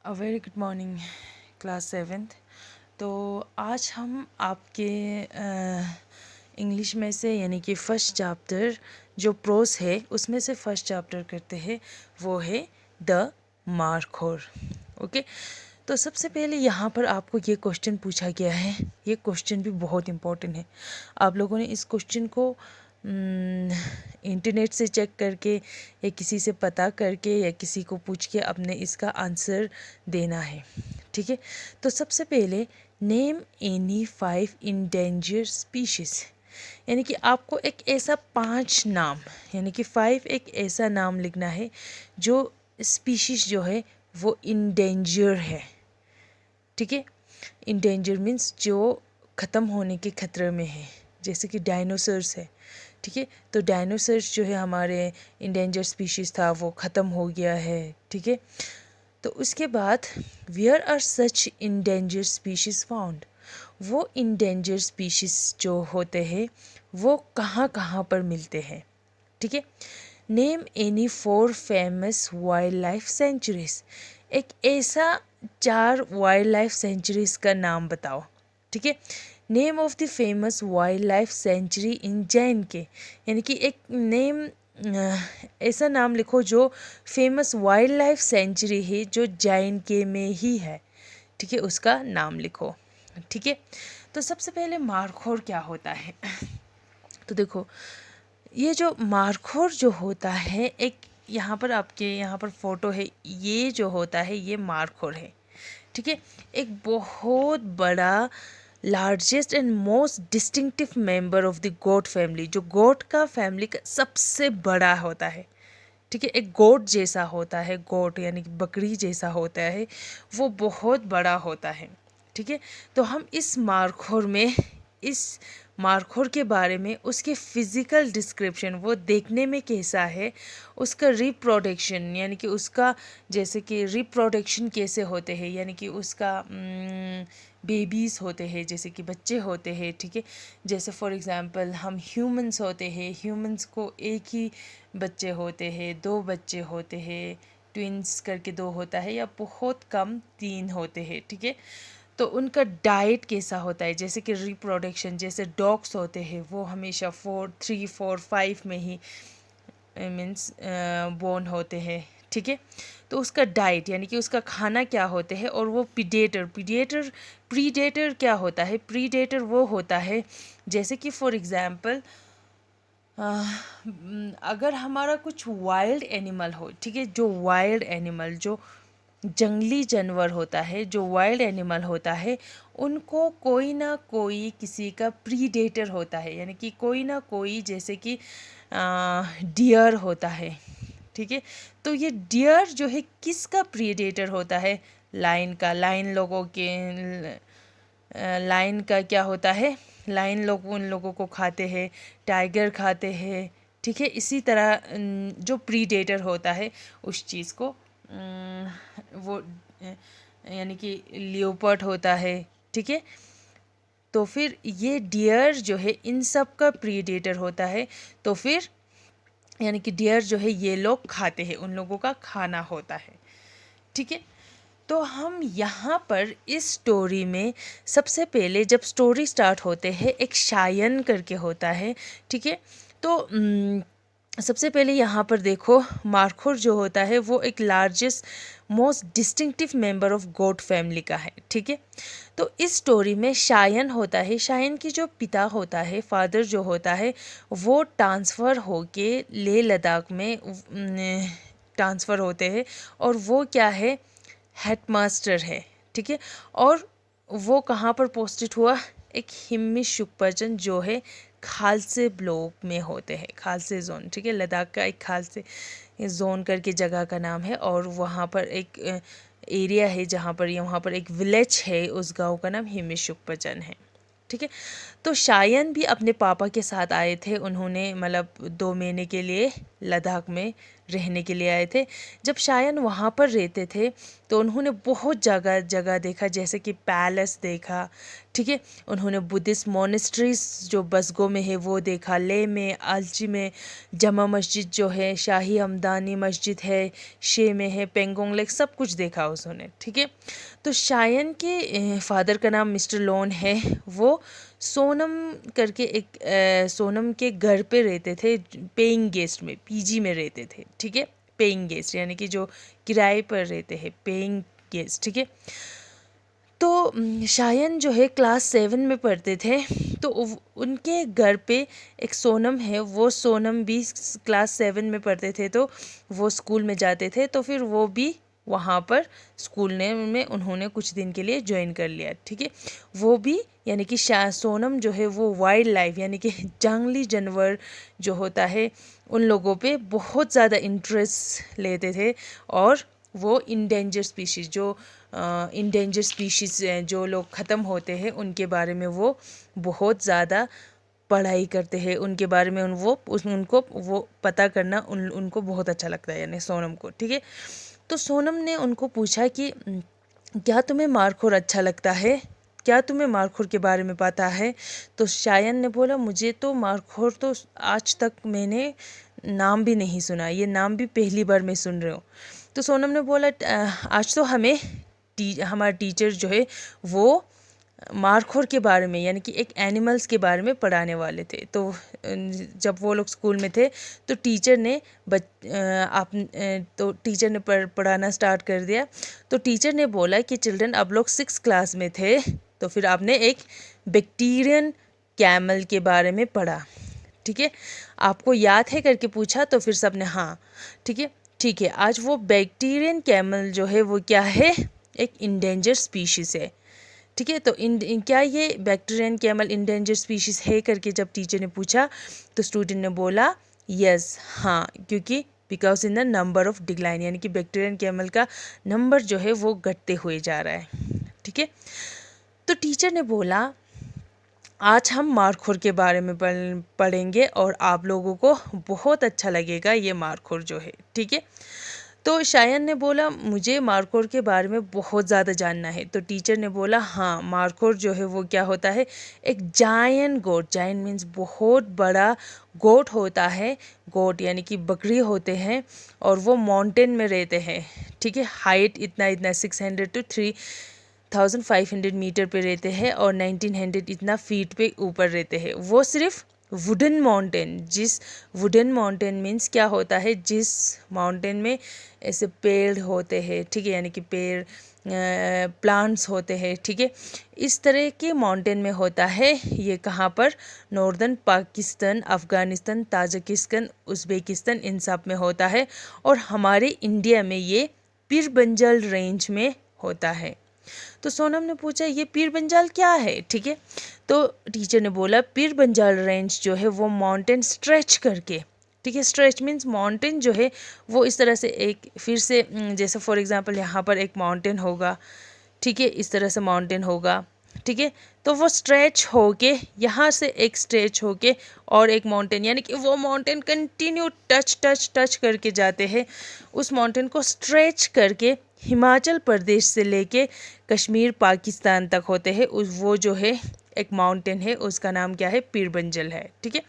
A very good morning class seventh. तो आज हम आपके इंग्लिश में से यानी कि फ़र्स्ट चैप्टर जो प्रोस है उसमें से फ़र्स्ट चैप्टर करते हैं, वो है द मारखोर। ओके, तो सबसे पहले यहाँ पर आपको ये क्वेश्चन पूछा गया है। ये क्वेश्चन भी बहुत इम्पोर्टेंट है। आप लोगों ने इस क्वेश्चन को इंटरनेट से चेक करके या किसी से पता करके या किसी को पूछ के अपने इसका आंसर देना है, ठीक है। तो सबसे पहले नेम एनी 5 इंडेंजर स्पीशीज़, यानी कि आपको एक ऐसा 5 नाम यानी कि 5 एक ऐसा नाम लिखना है जो स्पीशीज़ जो है वो इंडेंजर है, ठीक है। इंडेंजर मीन्स जो ख़त्म होने के खतरे में है, जैसे कि डायनासोर्स है, ठीक है। तो डायनासोर्स जो है हमारे इंडेंजर स्पीशीज़ था, वो ख़त्म हो गया है, ठीक है। तो उसके बाद where are such endangered species found, वो इंडेंजर स्पीशीज़ जो होते हैं वो कहाँ कहाँ पर मिलते हैं, ठीक है। Name any 4 famous wild life sanctuaries, एक ऐसा 4 वाइल्ड लाइफ सेंचुरीज का नाम बताओ, ठीक है। Name of the famous wild life sanctuary in JNK, यानी कि एक नेम ऐसा नाम लिखो जो फेमस वाइल्ड लाइफ सेंचुरी है जो JNK में ही है, ठीक है, उसका नाम लिखो, ठीक है। तो सबसे पहले मारखोर क्या होता है तो देखो, ये जो मारखोर जो होता है, एक यहाँ पर आपके यहाँ पर फोटो है, ये जो होता है ये मारखोर है, ठीक है। एक बहुत बड़ा largest and most distinctive member of the goat family, जो गोट का फैमिली का सबसे बड़ा होता है, ठीक है। एक गोट जैसा होता है, गोट यानी कि बकरी जैसा होता है, वो बहुत बड़ा होता है, ठीक है। तो हम इस मारखोर में, इस मारखोर के बारे में, उसके फिज़िकल डिस्क्रिप्शन, वो देखने में कैसा है, उसका रिप्रोडक्शन यानी कि उसका जैसे कि रिप्रोडक्शन कैसे होते हैं, यानी कि उसका बेबीज़ होते हैं, जैसे कि बच्चे होते हैं, ठीक है। जैसे फॉर एग्ज़ाम्पल हम ह्यूमंस होते हैं, ह्यूमंस को एक ही बच्चे होते हैं, 2 बच्चे होते हैं, ट्विंस करके 2 होता है, या बहुत कम 3 होते हैं, ठीक है। तो उनका डाइट कैसा होता है, जैसे कि रिप्रोडक्शन, जैसे डॉग्स होते हैं वो हमेशा 3 4 5 में ही मीन्स बोर्न होते हैं, ठीक है। तो उसका डाइट यानी कि उसका खाना क्या होते हैं, और वो प्रीडेटर क्या होता है, प्रीडेटर वो होता है जैसे कि फॉर एग्ज़ाम्पल अगर हमारा कुछ वाइल्ड एनिमल हो, ठीक है, जो वाइल्ड एनिमल, जो जंगली जानवर होता है, जो वाइल्ड एनिमल होता है, उनको कोई ना कोई किसी का प्रीडेटर होता है, यानी कि कोई ना कोई, जैसे कि डियर होता है, ठीक है। तो ये डियर जो है किसका प्रीडेटर होता है, लाइन का। लाइन लोगों के लाइन का क्या होता है, लाइन लोग उन लोगों को खाते हैं, टाइगर खाते हैं, ठीक है। इसी तरह जो प्रीडेटर होता है उस चीज़ को वो यानी कि लियोपर्ड होता है, ठीक है। तो फिर ये डियर जो है इन सब का प्रीडेटर होता है, तो फिर यानी कि डियर जो है ये लोग खाते हैं, उन लोगों का खाना होता है, ठीक है। तो हम यहाँ पर इस स्टोरी में सबसे पहले जब स्टोरी स्टार्ट होते हैं, एक शायन करके होता है, ठीक है। तो सबसे पहले यहाँ पर देखो, मारखोर जो होता है वो एक largest most distinctive member of goat family का है, ठीक है। तो इस स्टोरी में शायन होता है, शायन की जो पिता होता है, फादर जो होता है, वो ट्रांसफ़र होके लेह लद्दाख में ट्रांसफ़र होते हैं, और वो क्या है, हेडमास्टर है, ठीक है। और वो कहाँ पर पोस्टेड हुआ, एक हिम्मिश शुकपजन जो है खालसे ब्लॉक में होते हैं, खालसे जोन, ठीक है। लद्दाख का एक खालसे जोन करके जगह का नाम है, और वहाँ पर एक एरिया है जहाँ पर, वहाँ पर एक विलेज है, उस गांव का नाम हिम्मिश शुकपजन है, ठीक है। तो शायन भी अपने पापा के साथ आए थे, उन्होंने मतलब 2 महीने के लिए लद्दाख में रहने के लिए आए थे। जब शायन वहाँ पर रहते थे तो उन्होंने बहुत जगह जगह देखा, जैसे कि पैलेस देखा, ठीक है। उन्होंने बुद्धिस्ट मोनेस्ट्रीज जो बसगो में है वो देखा, ले में, अलची में, जमा मस्जिद जो है, शाही हमदानी मस्जिद है, शे में है, पेंगोंग लेक, सब कुछ देखा उसने, ठीक है। तो शायन के फादर का नाम मिस्टर लोन है। वो सोनम करके एक सोनम के घर पे रहते थे, पेइंग गेस्ट में, पीजी में रहते थे, ठीक है। पेइंग गेस्ट यानी कि जो किराए पर रहते हैं, पेइंग गेस्ट, ठीक है। तो शायन जो है क्लास 7 में पढ़ते थे, तो उनके घर पे एक सोनम है, वो सोनम भी क्लास 7 में पढ़ते थे, तो वो स्कूल में जाते थे, तो फिर वो भी वहाँ पर स्कूल में उन्होंने कुछ दिन के लिए ज्वाइन कर लिया, ठीक है। वो भी यानी कि सोनम जो है वो वाइल्ड लाइफ यानी कि जंगली जानवर जो होता है उन लोगों पे बहुत ज़्यादा इंटरेस्ट लेते थे, और वो इंडेंजर स्पीशीज़ जो इंडेंजर स्पीशीज़ जो लोग ख़त्म होते हैं उनके बारे में वो बहुत ज़्यादा पढ़ाई करते हैं, उनके बारे में उनको वो पता करना उनको बहुत अच्छा लगता है, यानी सोनम को, ठीक है। तो सोनम ने उनको पूछा कि क्या तुम्हें मारखोर अच्छा लगता है, क्या तुम्हें मारखोर के बारे में पता है। तो शायन ने बोला मुझे तो मारखोर तो आज तक मैंने नाम भी नहीं सुना, ये नाम भी पहली बार मैं सुन रही हूँ। तो सोनम ने बोला आज तो हमें हमारा टीचर जो है वो मारखोर के बारे में यानी कि एक एनिमल्स के बारे में पढ़ाने वाले थे। तो जब वो लोग स्कूल में थे तो टीचर ने टीचर ने पढ़ाना स्टार्ट कर दिया। तो टीचर ने बोला कि चिल्ड्रन अब लोग 6 क्लास में थे, तो फिर आपने एक बैक्टीरियन कैमल के बारे में पढ़ा, ठीक है। आपको याद है करके पूछा, तो फिर सबने हाँ, ठीक है ठीक है। आज वो बैक्टीरियन कैमल जो है वो क्या है, एक इंडेंजर स्पीशीज़ है, ठीक है। तो क्या ये बैक्टीरियन कैमल इंडेंजर स्पीशीज़ है करके जब टीचर ने पूछा तो स्टूडेंट ने बोला यस, हाँ, क्योंकि because in the number of decline यानी कि बैक्टीरियन कैमल का नंबर जो है वो घटते हुए जा रहा है, ठीक है। तो टीचर ने बोला आज हम मारखोर के बारे में पढ़ेंगे और आप लोगों को बहुत अच्छा लगेगा ये मारखोर जो है, ठीक है। तो शायन ने बोला मुझे मारखोर के बारे में बहुत ज़्यादा जानना है। तो टीचर ने बोला हाँ, मारखोर जो है वो क्या होता है, एक जायंट गोट, जायंट मीन्स बहुत बड़ा गोट होता है, गोट यानी कि बकरी होते हैं, और वो माउंटेन में रहते हैं, ठीक है। हाइट इतना 600 to 3500 मीटर पे रहते हैं और 1900 इतना फीट पे ऊपर रहते हैं। वो सिर्फ वुडन माउंटेन, जिस वुडन माउंटेन मीन्स क्या होता है, जिस माउंटेन में ऐसे पेड़ होते हैं, ठीक है, यानी कि पेड़ प्लांट्स होते हैं, ठीक है, इस तरह के माउंटेन में होता है। ये कहाँ पर, northern Pakistan, Afghanistan, Tajikistan, Uzbekistan, इन सब में होता है, और हमारे इंडिया में ये पीर बंजाल रेंज में होता है। तो सोनम ने पूछा ये पीर बंजाल क्या है, ठीक है। तो टीचर ने बोला पीर बंजाल रेंज जो है वो माउंटेन स्ट्रेच करके, ठीक है, स्ट्रेच मीन्स माउंटेन जो है वो इस तरह से एक फिर से जैसे फॉर एग्जांपल यहाँ पर एक माउंटेन होगा, ठीक है, इस तरह से माउंटेन होगा, ठीक है। तो वो स्ट्रेच होके यहाँ से एक स्ट्रेच होके और एक माउंटेन, यानी कि वो माउंटेन कंटिन्यू टच करके जाते हैं, उस माउंटेन को स्ट्रेच करके हिमाचल प्रदेश से लेके कश्मीर पाकिस्तान तक होते हैं। वो जो है एक माउंटेन है, उसका नाम क्या है, पीर बंजल है, ठीक है।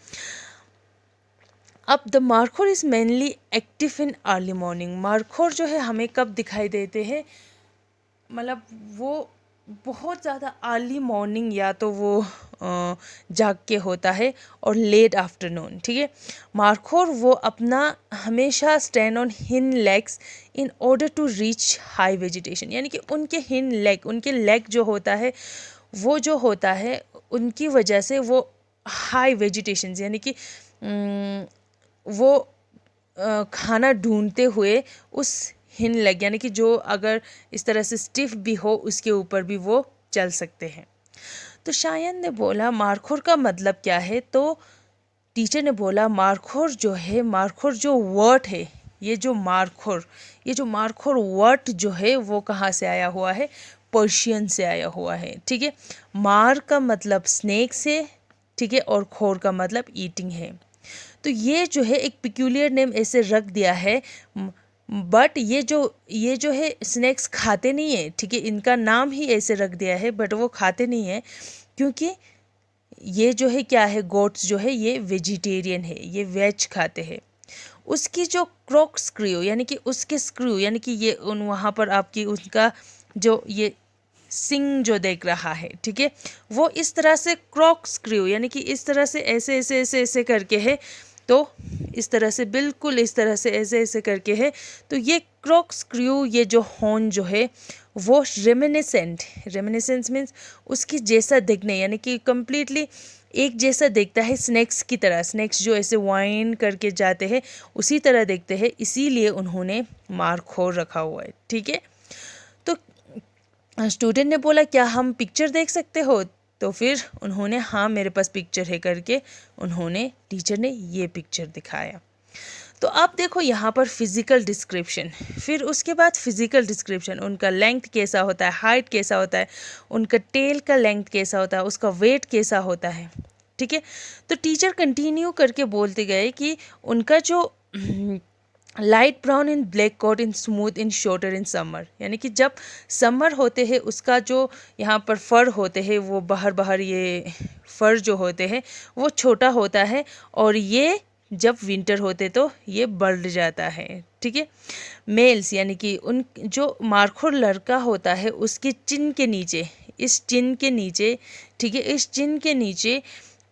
अब the markhor is mainly active in early morning. Markhor जो है हमें कब दिखाई देते हैं, मतलब वो बहुत ज़्यादा अर्ली मॉर्निंग या तो वो जाग के होता है, और लेट आफ्टरनून, ठीक है। मारखोर वो अपना हमेशा stand on hind legs in order to reach high vegetation, यानी कि उनके हिंड लेग, उनके लेग जो होता है वो जो होता है उनकी वजह से वो हाई वेजिटेशन यानी कि वो खाना ढूंढते हुए उस हिंड लेग यानी कि जो अगर इस तरह से स्टिफ भी हो उसके ऊपर भी वो चल सकते हैं। तो शायन ने बोला मारखोर का मतलब क्या है, तो टीचर ने बोला मारखोर जो है, मारखोर जो वर्ड है, ये जो मारखोर वर्ड जो है वो कहाँ से आया हुआ है, पर्शियन से आया हुआ है, ठीक है। मार का मतलब स्नेक से, ठीक है, और खोर का मतलब ईटिंग है। तो ये जो है एक पिक्यूलियर नेम ऐसे रख दिया है, बट ये जो है स्नैक्स खाते नहीं है, ठीक है, इनका नाम ही ऐसे रख दिया है, बट वो खाते नहीं है क्योंकि ये जो है क्या है, गोट्स जो है ये वेजिटेरियन है, ये वेज खाते हैं। उसकी जो क्रॉक स्क्रू यानी कि उसके स्क्रू यानी कि ये उन वहाँ पर आपकी उसका जो ये सिंग जो देख रहा है, ठीक है, वो इस तरह से क्रॉक स्क्रू यानी कि इस तरह से ऐसे ऐसे ऐसे ऐसे करके है, तो इस तरह से बिल्कुल इस तरह से ऐसे ऐसे करके है। तो ये क्रॉक स्क्रू, ये जो हॉर्न जो है वो रेमिनिसेंस मीन्स उसकी जैसा दिखने यानी कि कम्प्लीटली एक जैसा देखता है स्नैक्स की तरह, स्नैक्स जो ऐसे वाइन करके जाते हैं उसी तरह देखते हैं, इसीलिए उन्होंने मार्खोर रखा हुआ है, ठीक है। तो स्टूडेंट ने बोला क्या हम पिक्चर देख सकते हो, तो फिर उन्होंने हाँ मेरे पास पिक्चर है करके उन्होंने टीचर ने ये पिक्चर दिखाया। तो आप देखो यहाँ पर फिज़िकल डिस्क्रिप्शन, फिर उसके बाद फिज़िकल डिस्क्रिप्शन, उनका लेंथ कैसा होता है, हाइट कैसा होता है, उनका टेल का लेंथ कैसा होता है, उसका वेट कैसा होता है, ठीक है। तो टीचर कंटिन्यू करके बोलते गए कि उनका जो light brown in black coat in smooth in shorter in summer, यानी कि जब समर होते हैं उसका जो यहाँ पर फर होते हैं वो बाहर ये फर जो होते हैं वो छोटा होता है, और ये जब विंटर होते तो ये बढ़ जाता है, ठीक है। मेल्स यानी कि उन जो मार्खोर लड़का होता है उसके चिन के नीचे, इस चिन के नीचे, ठीक है, इस चिन के नीचे,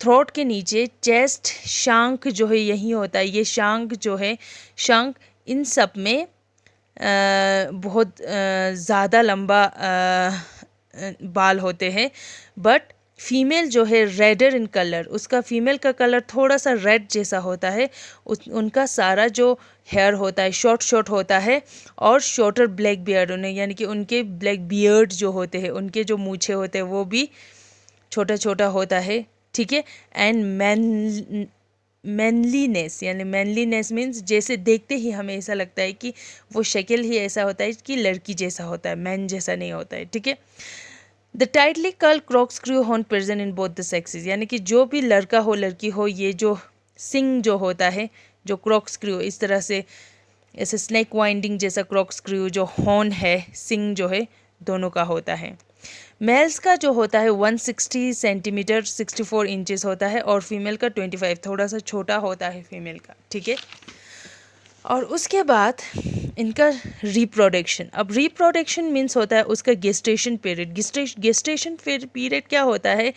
थ्रोट के नीचे, चेस्ट, शांख जो है यही होता है, ये शांख जो है, शांख इन सब में बहुत ज़्यादा लंबा बाल होते हैं। बट फीमेल जो है रेडर इन कलर, उसका फीमेल का कलर थोड़ा सा रेड जैसा होता है, उनका सारा जो हेयर होता है शॉर्ट होता है, और शॉर्टर ब्लैक बियर्ड उन्हें यानी कि उनके ब्लैक बियर्ड जो होते हैं, उनके जो मूछे होते हैं वो भी छोटा होता है, ठीक है। एंड मैनलीनेस यानी मैनलीनेस मीन्स जैसे देखते ही हमें ऐसा लगता है कि वो शक्ल ही ऐसा होता है कि लड़की जैसा होता है, मैन जैसा नहीं होता है, ठीक है। The tightly curl corkscrew horn present in both the sexes, यानी कि जो भी लड़का हो लड़की हो, ये जो सिंग जो होता है, जो क्रॉक स्क्रू इस तरह से ऐसे स्नैक वाइंडिंग जैसा क्रॉक स्क्रू जो हॉर्न है, सिंग जो है, दोनों का होता है। मेल्स का जो होता है 160 सेंटीमीटर 64 इंचेस होता है, और फीमेल का 25, थोड़ा सा छोटा होता है फीमेल का, ठीक है। और उसके बाद इनका रिप्रोडक्शन, अब रिप्रोडक्शन मीन्स होता है उसका गेस्टेशन पीरियड। गेस्टेशन पीरियड क्या होता है,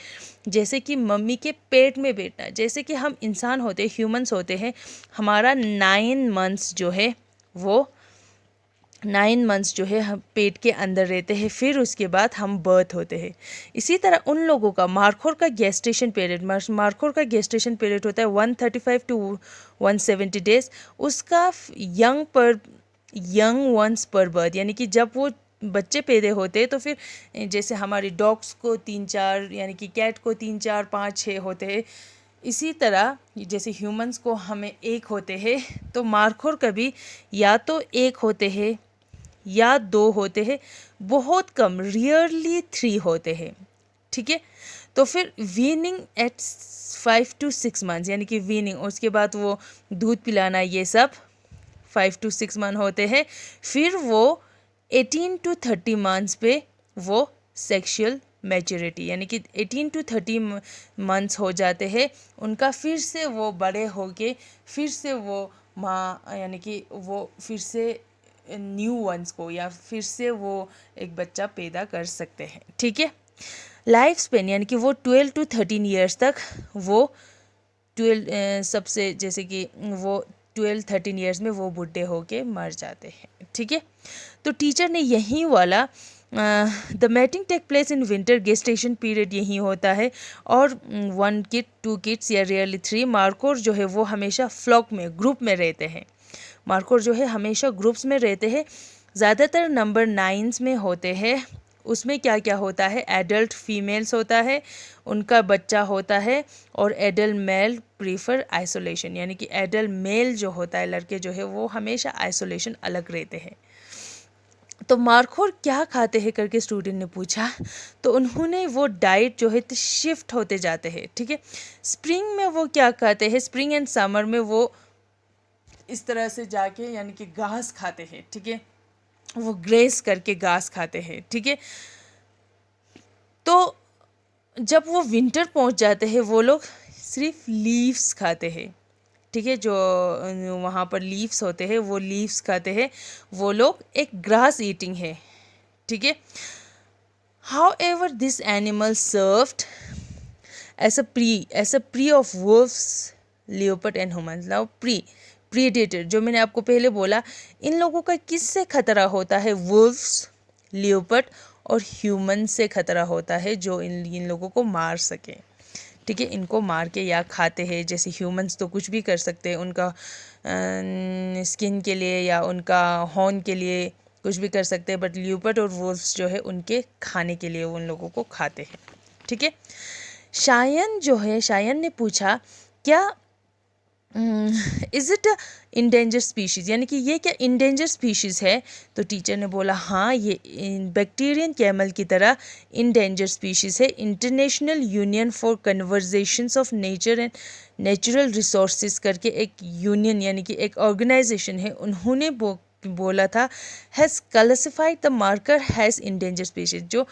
जैसे कि मम्मी के पेट में बैठना, जैसे कि हम इंसान होते हैं, ह्यूमंस होते हैं, हमारा 9 मंथ्स जो है वो 9 मंथ्स जो है हम पेट के अंदर रहते हैं, फिर उसके बाद हम बर्थ होते हैं। इसी तरह उन लोगों का मार्खोर का गेस्टेशन पीरियड, मार्खोर का गेस्टेशन पीरियड होता है 135 टू 170 डेज। उसका यंग वंस पर बर्थ, यानी कि जब वो बच्चे पैदा होते हैं तो फिर जैसे हमारे डॉग्स को 3-4 यानी कि कैट को 3-4-5-6 होते हैं, इसी तरह जैसे ह्यूमंस को हमें 1 होते हैं, तो मार्खोर कभी या तो 1 होते हैं या 2 होते हैं, बहुत कम रियरली 3 होते हैं, ठीक है। तो फिर वीनिंग एट 5 to 6 मंथ्स, यानी कि वीनिंग, उसके बाद वो दूध पिलाना, ये सब 5 to 6 मंथ होते हैं। फिर वो 18 to 30 मंथ्स पे वो सेक्सुअल मैच्योरिटी, यानी कि 18 to 30 मंथ्स हो जाते हैं उनका, फिर से वो बड़े होके फिर से वो माँ यानी कि वो फिर से न्यू वंस को या फिर से वो एक बच्चा पैदा कर सकते हैं, ठीक है। लाइफ स्पेन यानी कि वो 12 to 13 ईयर्स तक वो 12 सबसे जैसे कि वो 12-13 ईयर्स में वो बूढ़े होके मर जाते हैं, ठीक है। तो टीचर ने यही वाला the mating take place in winter, gestation period यही होता है, और 1 kid 2 kids या रियरली 3। मार्खोर जो है वो हमेशा फ्लॉक में, ग्रुप में रहते हैं। मार्खोर जो है हमेशा ग्रुप्स में रहते हैं, ज़्यादातर नंबर 9s में होते हैं। उसमें क्या क्या होता है, एडल्ट फीमेल्स होता है, उनका बच्चा होता है, और एडल्ट मेल प्रीफर आइसोलेशन, यानी कि एडल्ट मेल जो होता है लड़के जो है वो हमेशा आइसोलेशन अलग रहते हैं। तो मार्खोर क्या खाते हैं करके स्टूडेंट ने पूछा। तो उन्होंने वो डाइट जो है तो शिफ्ट होते जाते हैं, ठीक है। स्प्रिंग में वो क्या खाते हैं, स्प्रिंग एंड समर में वो इस तरह से जाके यानी कि घास खाते हैं, ठीक है, वो ग्रेस करके घास खाते हैं, ठीक है। तो जब वो विंटर पहुंच जाते हैं वो लोग सिर्फ लीव्स खाते हैं, ठीक है। जो वहाँ पर लीव्स होते हैं वो लीव्स खाते हैं, वो लोग एक ग्रास ईटिंग है, ठीक है। However this animal served as a prey of wolves, leopard and humans. Now predator जो मैंने आपको पहले बोला, इन लोगों का किससे खतरा होता है, वुल्व्स, लियोपर्ड और ह्यूमन से खतरा होता है जो इन लोगों को मार सके, ठीक है। इनको मार के या खाते हैं, जैसे ह्यूमंस तो कुछ भी कर सकते हैं उनका स्किन के लिए या उनका हॉर्न के लिए कुछ भी कर सकते हैं, बट लियोपर्ड और वुल्व्स जो है उनके खाने के लिए उन लोगों को खाते हैं, ठीक है। शायन जो है, शायन ने पूछा क्या इज़ इट इंडेंजर स्पीशीज़, यानी कि ये क्या इंडेंजर स्पीशीज़ है। तो टीचर ने बोला हाँ, ये बैक्टीरियन कैमल की तरह इंडेंजर स्पीशीज़ है। International union for conversations of nature and natural resources करके एक यूनियन यानी कि एक ऑर्गेनाइजेशन है, उन्होंने बोला था has classified the markhor has endanger species, जो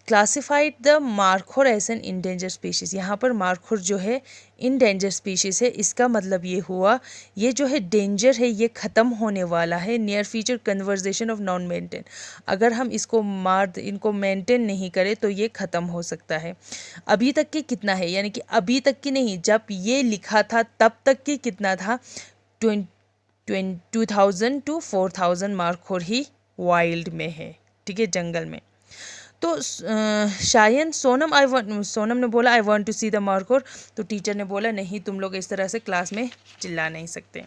classified the markhor as an endanger species. यहाँ पर मार्खोर जो है इंडेंजर स्पीशीज़ है, इसका मतलब ये हुआ ये जो है डेंजर है, ये ख़त्म होने वाला है। Near future conversation of non maintain, अगर हम इनको मेंटेन नहीं करें तो ये ख़त्म हो सकता है। अभी तक की कितना है, यानी कि अभी तक की नहीं, जब ये लिखा था तब तक की कितना था, 2000 to 4000 मार्खोर ही वाइल्ड में है, ठीक है, जंगल में। तो शायन सोनम ने बोला I want to see the markhor. तो टीचर ने बोला नहीं, तुम लोग इस तरह से क्लास में चिल्ला नहीं सकते।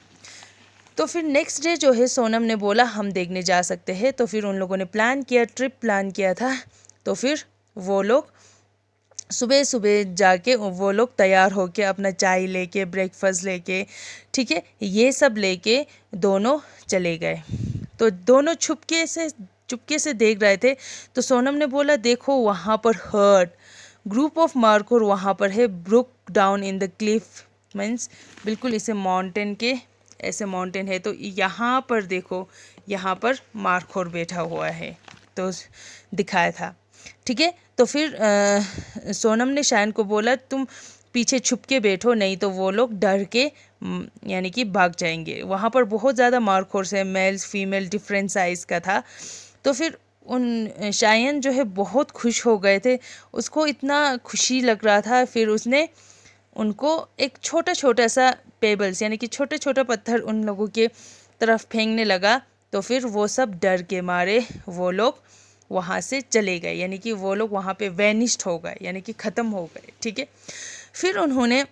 तो फिर नेक्स्ट डे जो है सोनम ने बोला हम देखने जा सकते हैं। तो फिर उन लोगों ने ट्रिप प्लान किया था। तो फिर वो लोग सुबह सुबह जाके वो लोग तैयार होके अपना चाय लेके, ब्रेकफास्ट लेके, ठीक है, ये सब लेके दोनों चले गए। तो दोनों चुपके से देख रहे थे। तो सोनम ने बोला देखो वहाँ पर हर्ड ग्रुप ऑफ मार्खोर वहाँ पर है, brook down in the cliff, means बिल्कुल इसे माउंटेन के ऐसे माउंटेन है। तो यहाँ पर देखो, यहाँ पर मार्खोर बैठा हुआ है, तो दिखाया था, ठीक है। तो फिर सोनम ने शायन को बोला तुम पीछे छुप के बैठो, नहीं तो वो लोग डर के यानी कि भाग जाएंगे। वहाँ पर बहुत ज़्यादा मार्खोर्स है, मेल्स फीमेल डिफरेंट साइज़ का था। तो फिर उन शायन जो है बहुत खुश हो गए थे, उसको इतना खुशी लग रहा था। फिर उसने उनको एक छोटा छोटा सा पेबल्स यानी कि छोटे छोटा पत्थर उन लोगों के तरफ फेंकने लगा। तो फिर वो सब डर के मारे वो लोग वहाँ से चले गए, यानी कि वो लोग वहाँ पे वैनिश्ड हो गए, यानी कि ख़त्म हो गए, ठीक है। फिर उन्होंने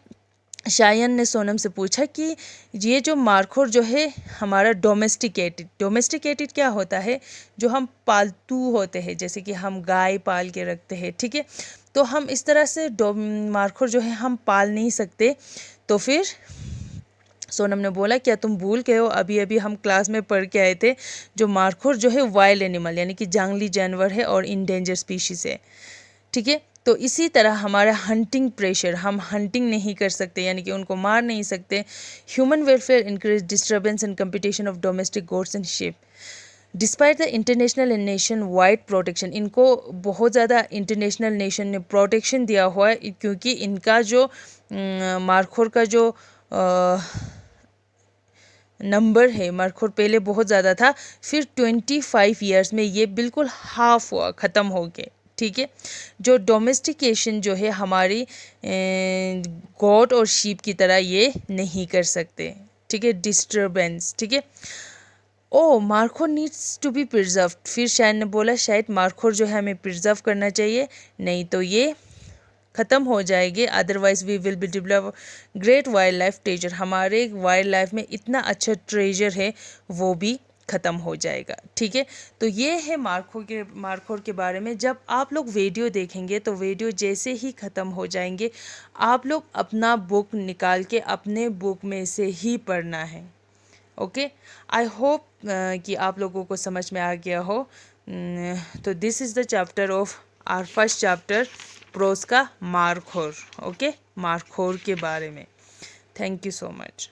शायन ने सोनम से पूछा कि ये जो मार्खोर जो है हमारा डोमेस्टिकेटेड क्या होता है, जो हम पालतू होते हैं, जैसे कि हम गाय पाल के रखते हैं, ठीक है। तो हम इस तरह से मार्खोर जो है हम पाल नहीं सकते। तो फिर सोनम ने बोला क्या तुम भूल गए हो, अभी अभी हम क्लास में पढ़ के आए थे, जो मार्खोर जो है वाइल्ड एनिमल यानी कि जंगली जानवर है और इंडेंजर स्पीशीज़ है, ठीक है। तो इसी तरह हमारा हंटिंग प्रेशर, हम हंटिंग नहीं कर सकते यानी कि उनको मार नहीं सकते। Human welfare increase disturbance and competition of domestic goats and sheep despite the international and nation wide protection. इनको बहुत ज़्यादा इंटरनेशनल नेशन ने प्रोटेक्शन दिया हुआ है, क्योंकि इनका जो मार्खोर का जो नंबर है, मार्खोर पहले बहुत ज़्यादा था, फिर 25 ईयर्स में ये बिल्कुल हाफ हुआ, ख़त्म हो गए, ठीक है। जो डोमेस्टिकेशन जो है हमारी गॉट और शीप की तरह ये नहीं कर सकते, ठीक है, डिस्टर्बेंस, ठीक है। ओ markhor needs to be preserve. फिर शायद ने बोला शायद मार्खोर जो है हमें प्रिजर्व करना चाहिए, नहीं तो ये ख़त्म हो जाएंगे, otherwise we will be develop great wild life treasure. हमारे वाइल्ड लाइफ में इतना अच्छा ट्रेजर है वो भी ख़त्म हो जाएगा, ठीक है। तो ये है मार्खोर के बारे में। जब आप लोग वीडियो देखेंगे तो वीडियो जैसे ही ख़त्म हो जाएंगे आप लोग अपना बुक निकाल के अपने बुक में से ही पढ़ना है, ओके। आई होप कि आप लोगों को समझ में आ गया हो। तो this is the chapter of our first chapter prose का मारखोर। ओके, मारखोर के बारे में। Thank you so much.